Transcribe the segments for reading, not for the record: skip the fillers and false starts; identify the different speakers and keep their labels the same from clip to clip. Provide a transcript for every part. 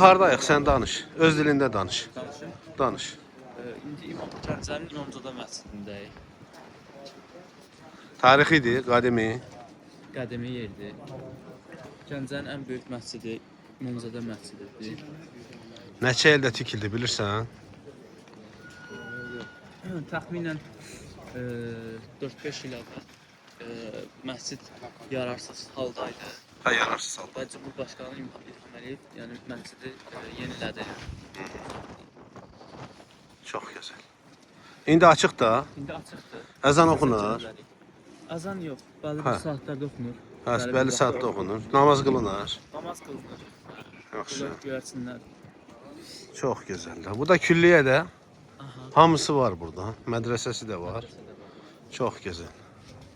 Speaker 1: Hardayıq, sən danış. Öz dilində danış.
Speaker 2: Danışım.
Speaker 1: Danış.
Speaker 2: İndi Gəncənin İmamzadə məscidindəyik.
Speaker 1: Tarixidir, qədimi.
Speaker 2: Qədimi yerdir. Gəncənin ən böyük məscidi İmamzadə məscididir.
Speaker 1: Neçə ildə tikildi bilirsən?
Speaker 2: Təxminən 4-5 il əvvəl məscid yararsız haldaydı.
Speaker 1: Ha, yararsız halda.
Speaker 2: Və Cumhurbaşqanı İlham Əliyev yəni məscidi yenilədi.
Speaker 1: Çox gözəl. İndi açıq da.
Speaker 2: İndi açıqdır.
Speaker 1: Əzan oxunar.
Speaker 2: Azan yox, bəli
Speaker 1: Hə.
Speaker 2: bir saatlarda oxunur.
Speaker 1: Hə, bəli saatda oxunur. Namaz qılınar.
Speaker 2: Namaz qılınır.
Speaker 1: Yaxşı.
Speaker 2: Bunlar görsinlər.
Speaker 1: Çox gözəl. Bu da külliyə də.
Speaker 2: Aha.
Speaker 1: Hamısı var burada. Mədrəsəsi də var. Çox gözəl.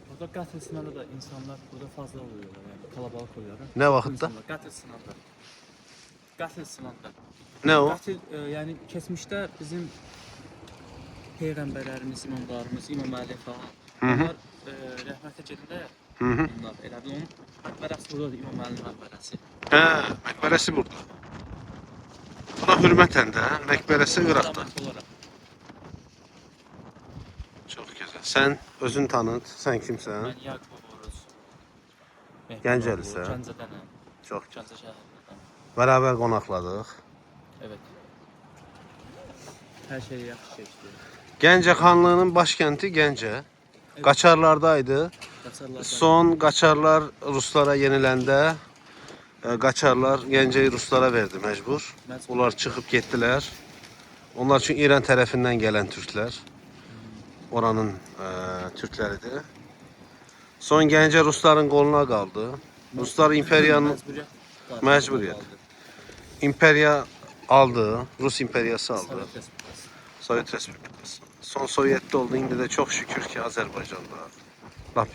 Speaker 2: Burada qətl sınavında da insanlar burada fazla oluyorlar, yəni kalabalık oluyorlar.
Speaker 1: Nə vaxtda?
Speaker 2: Qətl sınavında. Qətl sınavında.
Speaker 1: Nə o?
Speaker 2: Qətl, yəni keçmişdə bizim peyğəmbərlərimiz, imamlarımız, İmam Əli falan. Onlar rəhmətə gedəndə bunlar elədi. Onun məqbərəsi buradadır, İmam Əlinin məqbərəsi.
Speaker 1: Hə, məqbərəsi burada. Buna hürmətən də məqbərəsi Irakda.
Speaker 2: Olaraq.
Speaker 1: Çox gözəl. Sən özün tanıt. Sən kimsən?
Speaker 2: Mən Yaqub Oruz.
Speaker 1: Gəncəlisən?
Speaker 2: Gəncədənəm.
Speaker 1: Çox.
Speaker 2: Gəncə şəhərindən.
Speaker 1: Bərabər qonaqladıq.
Speaker 2: Evet. Hər şey yaxşı keçdi.
Speaker 1: Gəncə xanlığının başkəndi Gəncə. Qaçarlardaydı.
Speaker 2: Qaçarlar.
Speaker 1: Son Qaçarlar Ruslara yeniləndə Qaçarlar Gəncəyi Ruslara verdi məcbur. Onlar çıxıb getdilər. Onlar üçün İran tərəfindən gələn türklər. Oranın türkləridir. Son Gəncə Rusların qoluna qaldı. Ruslar imperiyanın məcburiyyət. İmperiya aldı. Rus imperiyası aldı. Sovet Respublikası. Son Sovyetdə oldu. İndi də çox şükür ki Azərbaycanda.